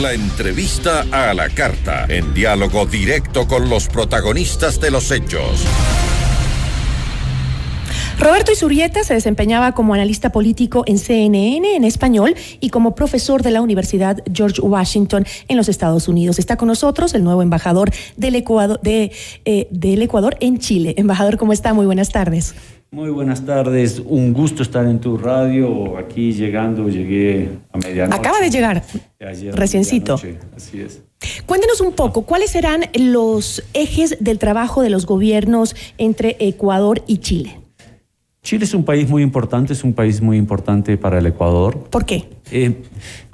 La entrevista a la carta, en diálogo directo con los protagonistas de los hechos. Roberto Izurrieta se desempeñaba como analista político en CNN en español y como profesor de la Universidad George Washington en los Estados Unidos. Está con nosotros el nuevo embajador del Ecuador en Chile. Embajador, ¿cómo está? Muy buenas tardes. Muy buenas tardes, un gusto estar en tu radio. Aquí llegué a medianoche. Acaba de llegar, reciencito. Así es. Cuéntenos un poco, ¿cuáles serán los ejes del trabajo de los gobiernos entre Ecuador y Chile? Chile es un país muy importante para el Ecuador. ¿Por qué?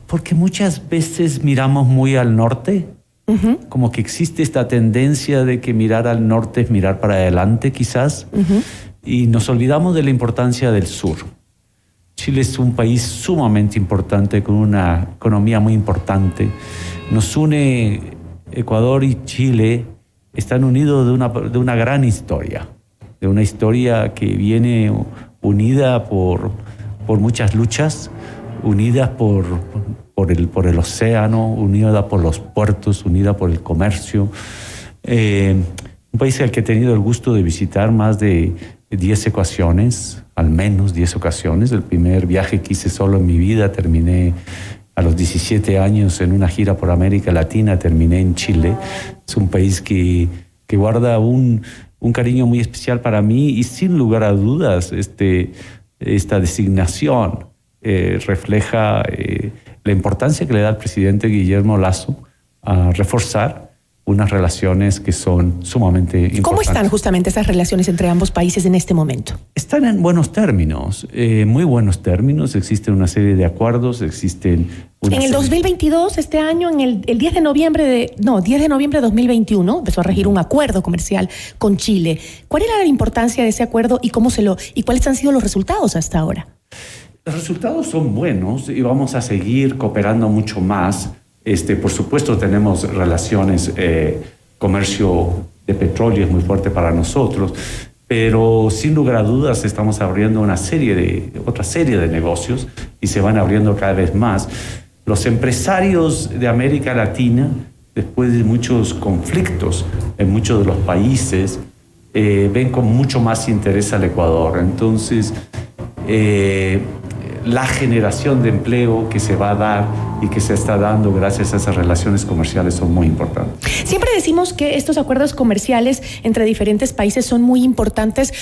Porque muchas veces miramos muy al norte, como que existe esta tendencia de que mirar al norte es mirar para adelante quizás, y nos olvidamos de la importancia del sur. Chile es un país sumamente importante, con una economía muy importante. Nos une Ecuador y Chile, están unidos de una gran historia. De una historia que viene unida por muchas luchas, unida por el océano, unida por los puertos, unida por el comercio. Un país al que he tenido el gusto de visitar más de 10 ocasiones, al menos 10 ocasiones. El primer viaje que hice solo en mi vida, terminé a los 17 años en una gira por América Latina, terminé en Chile. Es un país que guarda un cariño muy especial para mí, y sin lugar a dudas esta designación refleja la importancia que le da el presidente Guillermo Lasso a reforzar unas relaciones que son sumamente importantes. ¿Cómo están justamente esas relaciones entre ambos países en este momento? Están en buenos términos, muy buenos términos. Existen una serie de acuerdos, En el 2022, este año, en el 10 de noviembre de 2021, empezó a regir un acuerdo comercial con Chile. ¿Cuál era la importancia de ese acuerdo y cuáles han sido los resultados hasta ahora? Los resultados son buenos y vamos a seguir cooperando mucho más. Por supuesto, tenemos relaciones, comercio de petróleo es muy fuerte para nosotros, pero sin lugar a dudas estamos abriendo otra serie de negocios, y se van abriendo cada vez más. Los empresarios de América Latina, después de muchos conflictos en muchos de los países, ven con mucho más interés al Ecuador. Entonces, la generación de empleo que se va a dar y que se está dando gracias a esas relaciones comerciales son muy importantes. Siempre decimos que estos acuerdos comerciales entre diferentes países son muy importantes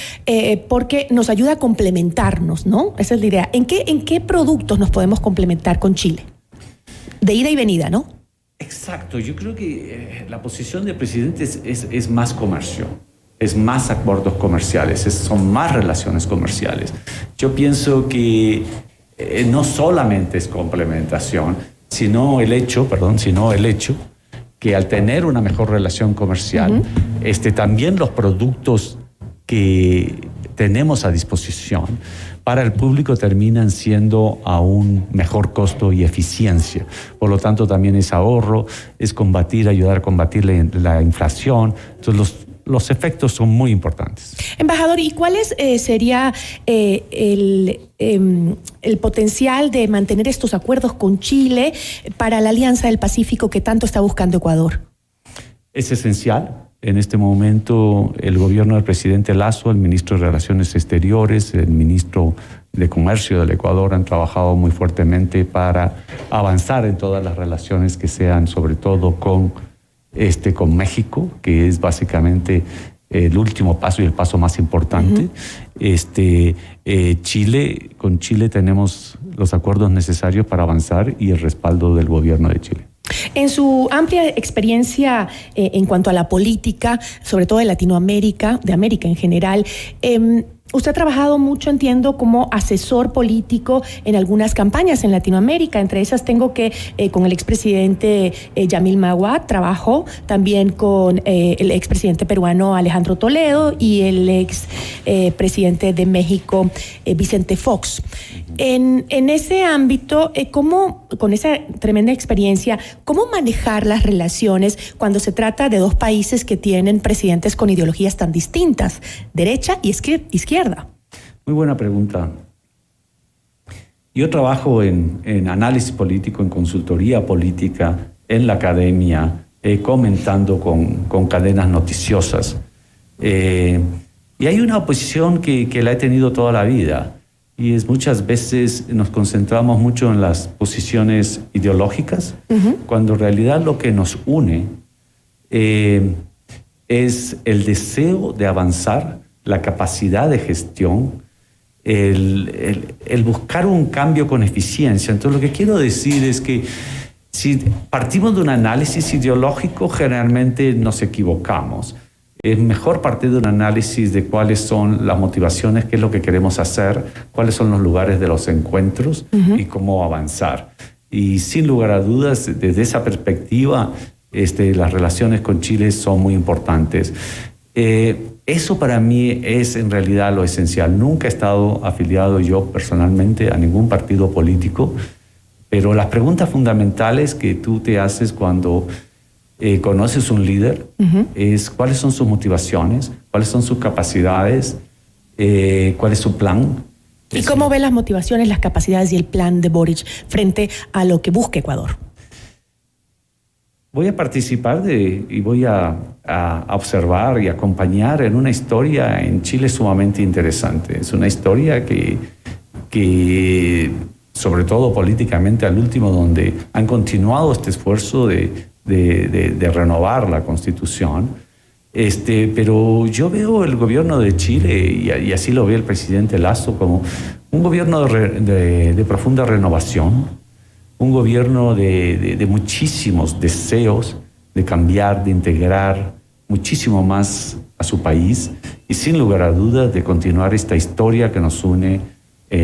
porque nos ayuda a complementarnos, ¿no? Esa es la idea. ¿En qué productos nos podemos complementar con Chile? De ida y venida, ¿no? Exacto. Yo creo que la posición del presidente es más comercio. Es más acuerdos comerciales, son más relaciones comerciales. Yo pienso que no solamente es complementación, sino el hecho que al tener una mejor relación comercial, también los productos que tenemos a disposición para el público terminan siendo a un mejor costo y eficiencia. Por lo tanto, también es ahorro, es ayudar a combatir la inflación. Entonces, los efectos son muy importantes. Embajador, ¿y cuál sería el potencial de mantener estos acuerdos con Chile para la Alianza del Pacífico que tanto está buscando Ecuador? Es esencial. En este momento, el gobierno del presidente Lasso, el ministro de Relaciones Exteriores, el ministro de Comercio del Ecuador han trabajado muy fuertemente para avanzar en todas las relaciones que sean, sobre todo con México, que es básicamente el último paso y el paso más importante. Con Chile tenemos los acuerdos necesarios para avanzar y el respaldo del gobierno de Chile. En su amplia experiencia en cuanto a la política, sobre todo de Latinoamérica, de América en general, usted ha trabajado mucho, entiendo, como asesor político en algunas campañas en Latinoamérica. Entre esas tengo que con el expresidente Yamil Maguad trabajó, también con el expresidente peruano Alejandro Toledo y el expresidente de México Vicente Fox. En ese ámbito, con esa tremenda experiencia, ¿cómo manejar las relaciones cuando se trata de dos países que tienen presidentes con ideologías tan distintas, derecha y izquierda? Muy buena pregunta. Yo trabajo en análisis político, en consultoría política, en la academia, comentando con cadenas noticiosas. Y hay una oposición que la he tenido toda la vida. Y es muchas veces nos concentramos mucho en las posiciones ideológicas, cuando en realidad lo que nos une es el deseo de avanzar, la capacidad de gestión, el buscar un cambio con eficiencia. Entonces lo que quiero decir es que si partimos de un análisis ideológico, generalmente nos equivocamos. Es mejor partir de un análisis de cuáles son las motivaciones, qué es lo que queremos hacer, cuáles son los lugares de los encuentros y cómo avanzar. Y sin lugar a dudas, desde esa perspectiva, las relaciones con Chile son muy importantes. Eso para mí es en realidad lo esencial. Nunca he estado afiliado yo personalmente a ningún partido político, pero las preguntas fundamentales que tú te haces cuando conoces un líder es cuáles son sus motivaciones, cuáles son sus capacidades, cuál es su plan. ¿Y cómo ve las motivaciones, las capacidades y el plan de Boric frente a lo que busca Ecuador? Voy a participar y voy a observar y acompañar en una historia en Chile sumamente interesante. Es una historia que sobre todo políticamente al último, donde han continuado este esfuerzo de renovar la Constitución. Pero yo veo el gobierno de Chile, y así lo ve el presidente Lasso, como un gobierno de profunda renovación, un gobierno de muchísimos deseos de cambiar, de integrar muchísimo más a su país, y sin lugar a dudas de continuar esta historia que nos une,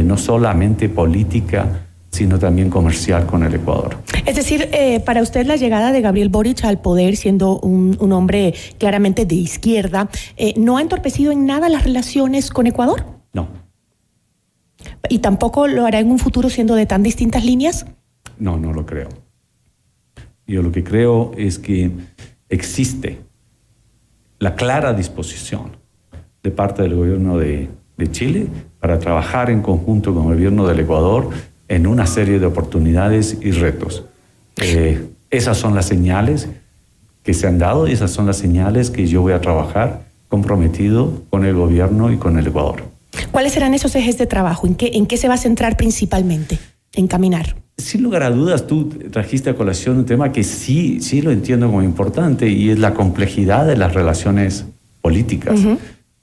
no solamente política, sino también comercial con el Ecuador. Es decir, para usted la llegada de Gabriel Boric al poder, siendo un hombre claramente de izquierda, ¿no ha entorpecido en nada las relaciones con Ecuador? No. ¿Y tampoco lo hará en un futuro siendo de tan distintas líneas? No, no lo creo. Yo lo que creo es que existe la clara disposición de parte del gobierno de Chile para trabajar en conjunto con el gobierno del Ecuador en una serie de oportunidades y retos. Esas son las señales que se han dado y esas son las señales que yo voy a trabajar comprometido con el gobierno y con el Ecuador. ¿Cuáles serán esos ejes de trabajo? ¿En qué se va a centrar principalmente? En caminar. Sin lugar a dudas, tú trajiste a colación un tema que sí lo entiendo como importante, y es la complejidad de las relaciones políticas.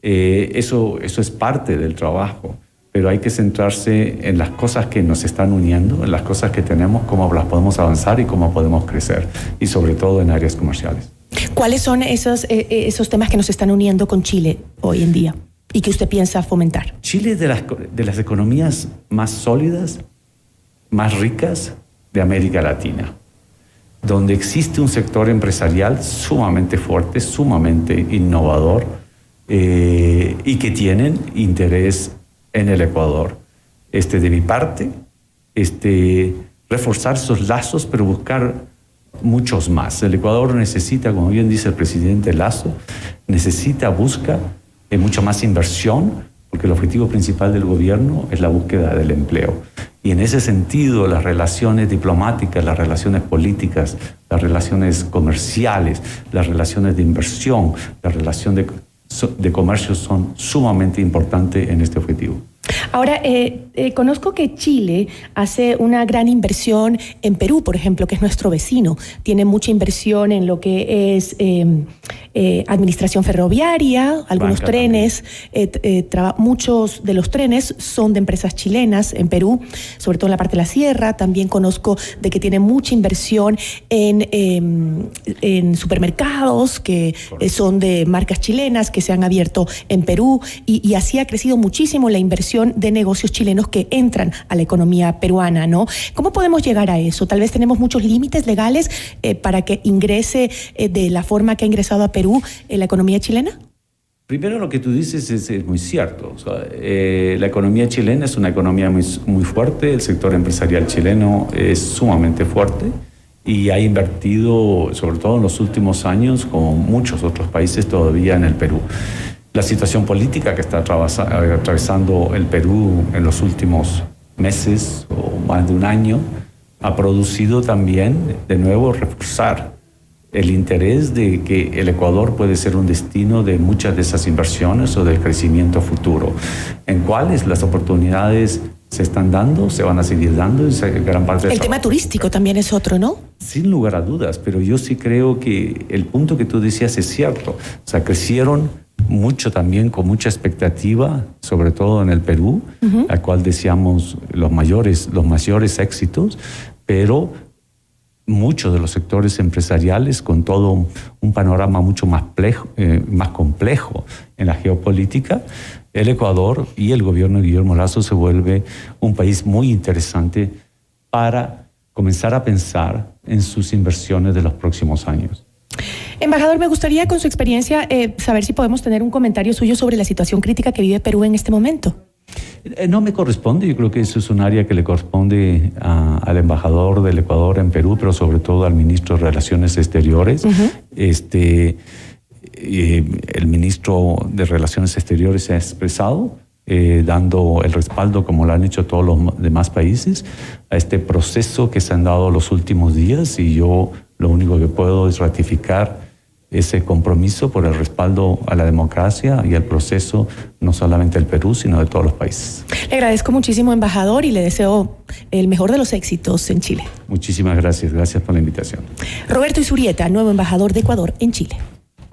Eso es parte del trabajo, pero hay que centrarse en las cosas que nos están uniendo, en las cosas que tenemos, cómo las podemos avanzar y cómo podemos crecer, y sobre todo en áreas comerciales. ¿Cuáles son esos temas que nos están uniendo con Chile hoy en día y que usted piensa fomentar? Chile es de las economías más sólidas, más ricas de América Latina, donde existe un sector empresarial sumamente fuerte, sumamente innovador, y que tienen interés en el Ecuador. De mi parte, reforzar esos lazos, pero buscar muchos más. El Ecuador necesita, como bien dice el presidente Lasso, busca mucho más inversión, porque el objetivo principal del gobierno es la búsqueda del empleo. Y en ese sentido, las relaciones diplomáticas, las relaciones políticas, las relaciones comerciales, las relaciones de inversión, la relación de comercio son sumamente importantes en este objetivo. Ahora, conozco que Chile hace una gran inversión en Perú, por ejemplo, que es nuestro vecino. Tiene mucha inversión en lo que es administración ferroviaria, algunos trenes. Muchos de los trenes son de empresas chilenas en Perú, sobre todo en la parte de la sierra. También conozco de que tiene mucha inversión en supermercados que son de marcas chilenas que se han abierto en Perú, y así ha crecido muchísimo la inversión de negocios chilenos que entran a la economía peruana, ¿no? ¿Cómo podemos llegar a eso? Tal vez tenemos muchos límites legales para que ingrese de la forma que ha ingresado a Perú la economía chilena. Primero, lo que tú dices es muy cierto. O sea, la economía chilena es una economía muy fuerte, el sector empresarial chileno es sumamente fuerte y ha invertido, sobre todo en los últimos años, como muchos otros países todavía en el Perú. La situación política que está atravesando el Perú en los últimos meses o más de un año, ha producido también, de nuevo, reforzar el interés de que el Ecuador puede ser un destino de muchas de esas inversiones o del crecimiento futuro. ¿En cuáles las oportunidades se están dando, se van a seguir dando? Gran parte de el tema turístico también es otro, ¿no? Sin lugar a dudas, pero yo sí creo que el punto que tú decías es cierto. O sea, crecieron mucho también, con mucha expectativa, sobre todo en el Perú, al cual deseamos los mayores éxitos, pero muchos de los sectores empresariales, con todo un panorama mucho más complejo en la geopolítica, el Ecuador y el gobierno de Guillermo Lasso se vuelve un país muy interesante para comenzar a pensar en sus inversiones de los próximos años. Embajador, me gustaría con su experiencia saber si podemos tener un comentario suyo sobre la situación crítica que vive Perú en este momento. No me corresponde, yo creo que eso es un área que le corresponde al embajador del Ecuador en Perú, pero sobre todo al ministro de Relaciones Exteriores. El ministro de Relaciones Exteriores se ha expresado dando el respaldo, como lo han hecho todos los demás países, a este proceso que se han dado los últimos días, y yo lo único que puedo es ratificar ese compromiso por el respaldo a la democracia y al proceso, no solamente del Perú, sino de todos los países. Le agradezco muchísimo, embajador, y le deseo el mejor de los éxitos en Chile. Muchísimas gracias. Gracias por la invitación. Roberto Izurieta, nuevo embajador de Ecuador en Chile.